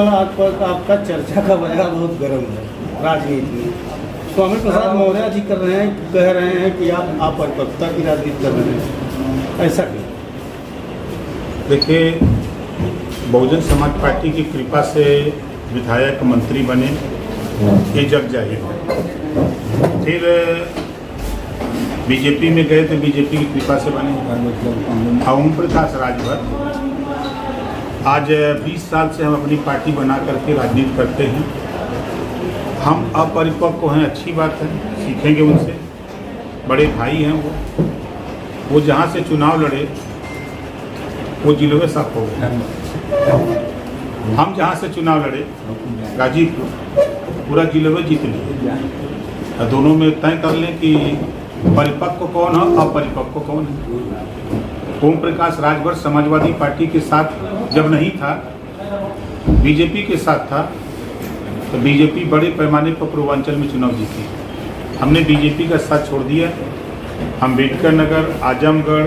आपका चर्चा का बयान बहुत गर्म है राजनीति में। स्वामी प्रसाद मौर्य जी कह रहे हैं कि आप अपरिपक्वता की राजनीति कर रहे हैं, ऐसा क्यों? देखिए, बहुजन समाज पार्टी की कृपा से विधायक मंत्री बने, ये जग जाहिर है। फिर बीजेपी में गए तो बीजेपी की कृपा से बने। ओम प्रकाश राजभर आज 20 साल से हम अपनी पार्टी बना करके राजनीति करते हैं। हम अपरिपक्व हैं, अच्छी बात है, सीखेंगे उनसे। बड़े भाई हैं वो जहाँ से चुनाव लड़े वो जिलों में साफ हो गए। हम जहाँ से चुनाव लड़े गाजीपुर, पूरा जिलों में जीत लिए। दोनों में तय कर लें कि परिपक्व कौन है, अपरिपक्व कौन है। ओम प्रकाश राजभर समाजवादी पार्टी के साथ जब नहीं था, बीजेपी के साथ था, तो बीजेपी बड़े पैमाने पर पूर्वांचल में चुनाव जीती। हमने बीजेपी का साथ छोड़ दिया। अम्बेडकर नगर, आजमगढ़,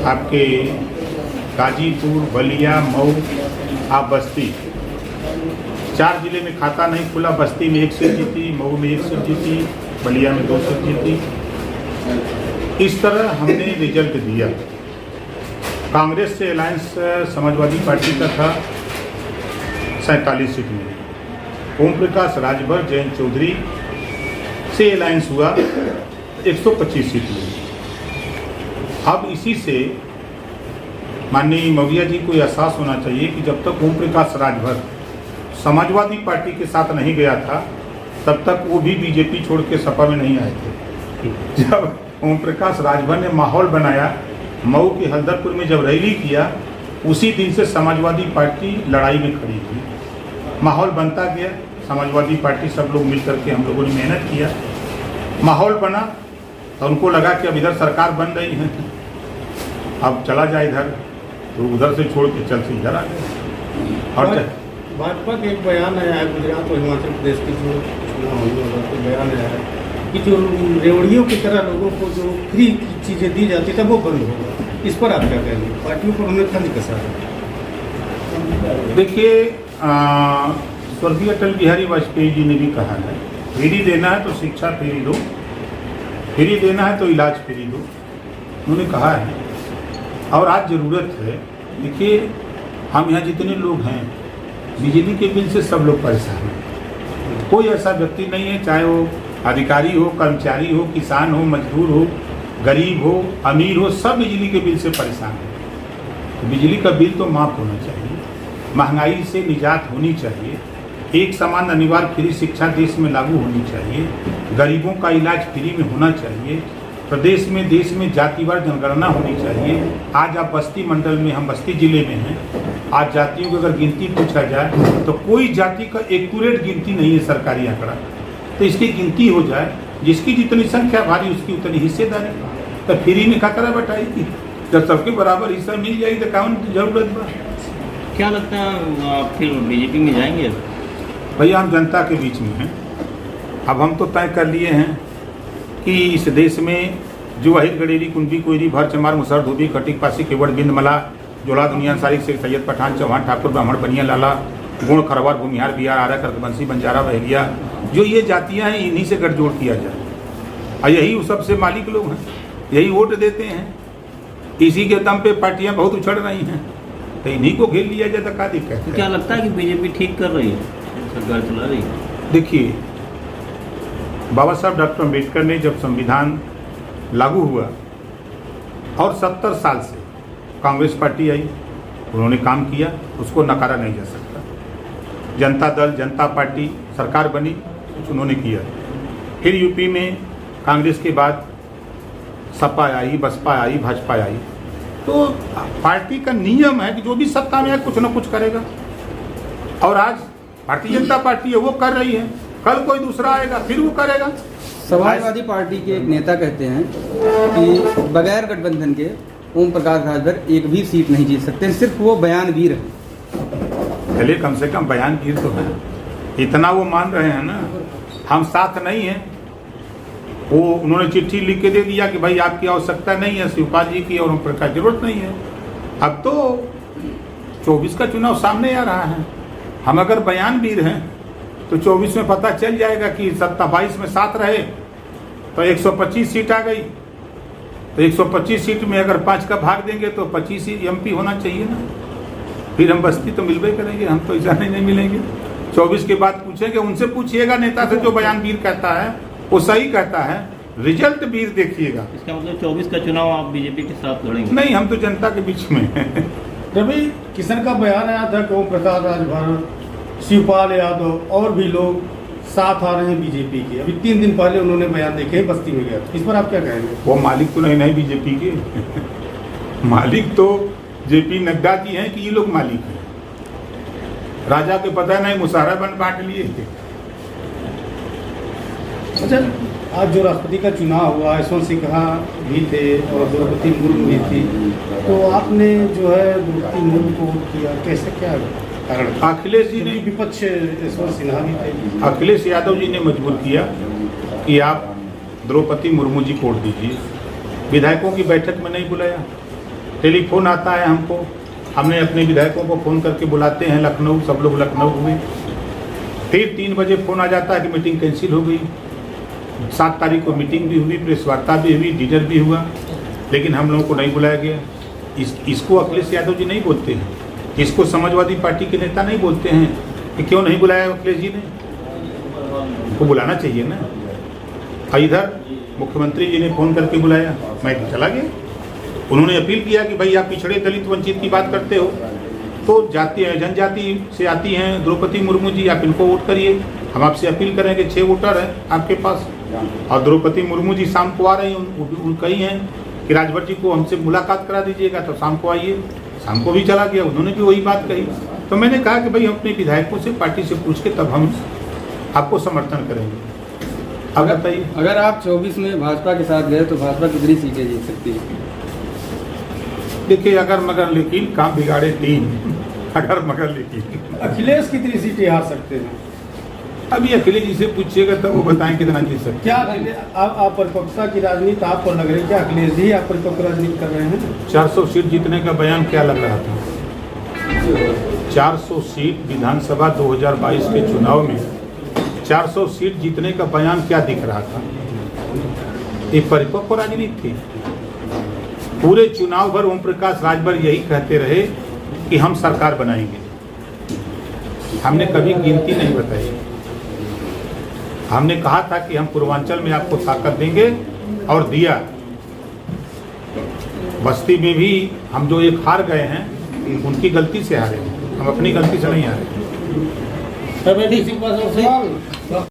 आपके गाजीपुर, बलिया, मऊ, आप बस्ती, 4 जिले में खाता नहीं खुला। बस्ती में 1 सीट जीती, मऊ में 1 सीट जीती, बलिया में 2 सीट जीती। इस तरह हमने रिजल्ट दिया। कांग्रेस से अलायंस समाजवादी पार्टी का था 47 सीट में। ओम प्रकाश राजभर, जयंत चौधरी से अलायंस हुआ 125 सीट में। अब इसी से माननीय मौर्य जी को एहसास होना चाहिए कि जब तक ओम प्रकाश राजभर समाजवादी पार्टी के साथ नहीं गया था, तब तक वो भी बीजेपी छोड़ के सपा में नहीं आए थे। जब ओम प्रकाश राजभर ने माहौल बनाया, मऊ के हल्दरपुर में जब रैली किया, उसी दिन से समाजवादी पार्टी लड़ाई में खड़ी थी। माहौल बनता गया, समाजवादी पार्टी सब लोग मिल करके हम लोगों ने मेहनत किया, माहौल बना, तो उनको लगा कि अब इधर सरकार बन रही है, अब चला जाए इधर, तो उधर से छोड़ के चल से इधर आ गए। और भाजपा का एक बयान आया है, गुजरात और हिमाचल प्रदेश के जो चुनाव होने वाला तो बयान आया है कि जो रेवड़ियों की तरह लोगों को जो फ्री चीज़ें दी जाती था वो बंद होगा। इस पर आप क्या कहेंगे? पार्टियों पर उन्हें तंज कसा है। देखिए, स्वर्गीय अटल बिहारी वाजपेयी जी ने भी कहा है, फ्री देना है तो शिक्षा फ्री दो, फ्री देना है तो इलाज फ्री दो, उन्होंने कहा है। और आज ज़रूरत है, देखिए हम यहाँ जितने लोग हैं, बिजली के बिल से सब लोग परेशान हैं। कोई ऐसा व्यक्ति नहीं है, चाहे वो अधिकारी हो, कर्मचारी हो, किसान हो, मजदूर हो, गरीब हो, अमीर हो, सब बिजली के बिल से परेशान हैं। तो बिजली का बिल तो माफ़ होना चाहिए, महंगाई से निजात होनी चाहिए, एक समान अनिवार्य फ्री शिक्षा देश में लागू होनी चाहिए, गरीबों का इलाज फ्री में होना चाहिए, प्रदेश में देश में जातिवार जनगणना होनी चाहिए। आज आप बस्ती मंडल में, हम बस्ती जिले में हैं, आज जातियों की अगर गिनती पूछा जाए तो कोई जाति का एक्यूरेट गिनती नहीं है सरकारी आंकड़ा। तो इसकी गिनती हो जाए, जिसकी जितनी संख्या भारी उसकी उतनी हिस्सेदारी। तो फ्री में खतरा बटाएगी, जब सबके बराबर हिस्सा मिल जाएगी तो कौन जरूरत बा? क्या लगता है आप फिर बीजेपी में जाएंगे? भैया हम जनता के बीच में हैं। अब हम तो तय कर लिए हैं कि इस देश में जो अहिर गडेरी, कुंडी, कोयरी, भर, चमार, मुसर, धोबी, खटिक, पासी, केवड़, बिंद, मला, जोला, दुनिया, सारिक, शेख, सैयद, पठान, चौहान, ठाकुर, ब्राह्मण, बनिया, लाला, गुण, खरवार, भूमिहार, बिहार, आरा, कर्कबंसी, बंजारा, बहरिया, जो ये जातियाँ हैं, इन्हीं से गठजोड़ किया जाए। और यही वो सबसे मालिक लोग हैं, यही वोट देते हैं, इसी के दम पे पार्टियाँ बहुत उछड़ रही हैं, तो इन्हीं को घेर लिया जाए तो क्या दिक्कत है? क्या लगता है कि बीजेपी ठीक कर रही है, सरकार चला रही है? देखिए, बाबा साहब डॉक्टर अम्बेडकर ने जब संविधान लागू हुआ और 70 साल से कांग्रेस पार्टी आई, उन्होंने काम किया, उसको नकारा नहीं जा सकता। जनता दल, जनता पार्टी सरकार बनी, कुछ उन्होंने किया। फिर यूपी में कांग्रेस के बाद सपा आई, बसपा आई, भाजपा आई। तो पार्टी का नियम है कि जो भी सत्ता में है कुछ ना कुछ करेगा। और आज भारतीय जनता पार्टी है, वो कर रही है, कल कोई दूसरा आएगा फिर वो करेगा। समाजवादी पार्टी के एक नेता कहते हैं कि बगैर गठबंधन के ओम प्रकाश राजभर एक भी सीट नहीं जीत सकते, सिर्फ वो बयानवीर हैं। चलिए, कम से कम बयानवीर तो है, इतना वो मान रहे हैं ना। हम साथ नहीं हैं, वो उन्होंने चिट्ठी लिख के दे दिया कि भाई आपकी आवश्यकता नहीं है शिवपाल जी की और ओम प्रकाश जरूरत नहीं है। अब तो 24 का चुनाव सामने आ रहा है, हम अगर बयानवीर हैं तो 24 में पता चल जाएगा कि 22 में 7 रहे तो 125 सीट आ गई, तो 125 सीट में अगर 5 का भाग देंगे तो 25 ही MP होना चाहिए ना। फिर हम बस्ती तो मिलवे करेंगे, हम तो ऐसा नहीं मिलेंगे। 24 के बाद पूछेंगे, उनसे पूछिएगा नेता से जो बयानवीर कहता है वो सही कहता है, रिजल्ट वीर देखिएगा। इसका मतलब 24 का चुनाव आप बीजेपी के साथ लड़ेंगे? नहीं, हम तो जनता के बीच में हैं। रवि किशन का बयान आया था कि ओम प्रकाश राजभर, शिवपाल यादव और भी लोग साथ आ रहे हैं बीजेपी के। अभी 3 दिन पहले उन्होंने बयान देखे, बस्ती में गया, इस पर आप क्या कहेंगे? वो मालिक तो नहीं बीजेपी के मालिक तो JP नड्डा जी हैं कि ये लोग मालिक हैं। राजा के पता नहीं मुशाहरा बन बांट लिए। अच्छा, आज जो राष्ट्रपति का चुनाव हुआ, यशवंत सिन्हा भी थे और द्रौपदी मुर्मू भी थी, तो आपने जो है द्रौपदी मुर्मू को वोट किया, कैसे, क्या कारण? अखिलेश जी ने, विपक्ष यशवंत सिन्हा भी थे, अखिलेश यादव जी ने मजबूर किया कि आप द्रौपदी मुर्मू जी को वोट दीजिए। विधायकों की बैठक में नहीं बुलाया, टेलीफोन आता है हमको, हमने अपने विधायकों को फ़ोन करके बुलाते हैं लखनऊ, सब लोग लखनऊ हुए, फिर 3 बजे फ़ोन आ जाता है कि मीटिंग कैंसिल हो गई। 7 तारीख को मीटिंग भी हुई, प्रेस वार्ता भी हुई, डिनर भी हुआ, लेकिन हम लोगों को नहीं बुलाया गया। इसको अखिलेश यादव जी नहीं बोलते हैं, इसको समाजवादी पार्टी के नेता नहीं बोलते हैं कि क्यों नहीं बुलाया अखिलेश जी ने, उनको बुलाना चाहिए ना। इधर मुख्यमंत्री जी ने फ़ोन करके बुलाया, मैं तो चला गया। उन्होंने अपील किया कि भाई आप पिछड़े दलित वंचित की बात करते हो तो जाति जनजाति से आती हैं द्रौपदी मुर्मू जी, आप इनको वोट करिए। हम आपसे अपील करेंगे, 6 वोटर हैं आपके पास और द्रौपदी मुर्मू जी शाम को आ रही हैं, कही हैं कि राजभर जी को हमसे मुलाकात करा दीजिएगा, तो शाम को आइए। शाम को भी चला गया, उन्होंने भी वही बात कही। तो मैंने कहा कि भाई हम अपने विधायकों से, पार्टी से पूछ के तब हम आपको समर्थन करेंगे। अब बताइए, अगर आप 24 में भाजपा के साथ गए तो भाजपा कितनी सीटें जीत सकती है? देखिए, अगर मगर लेकिन काम बिगाड़े 3, अगर मगर लेकिन अखिलेश कितनी सीटें हार सकते हैं? अभी अखिलेश जी से पूछिएगा तब वो बताएं कितना जीत सकते। क्या आप परिपक्वता की राजनीति आप पर लग रही है? क्या अखिलेश जी आप परिपक्व राजनीति कर रहे हैं? 400 सीट जीतने का बयान क्या लग रहा था? 400 सीट विधानसभा 2022 के चुनाव में 400 सीट जीतने का बयान क्या दिख रहा था? एक परिपक्व राजनीति थी। पूरे चुनाव भर ओम प्रकाश राजभर यही कहते रहे कि हम सरकार बनाएंगे। हमने कभी गिनती नहीं बताई। हमने कहा था कि हम पूर्वांचल में आपको ताकत देंगे और दिया। बस्ती में भी हम जो एक हार गए हैं उनकी गलती से हारे, हम अपनी गलती से नहीं हारे।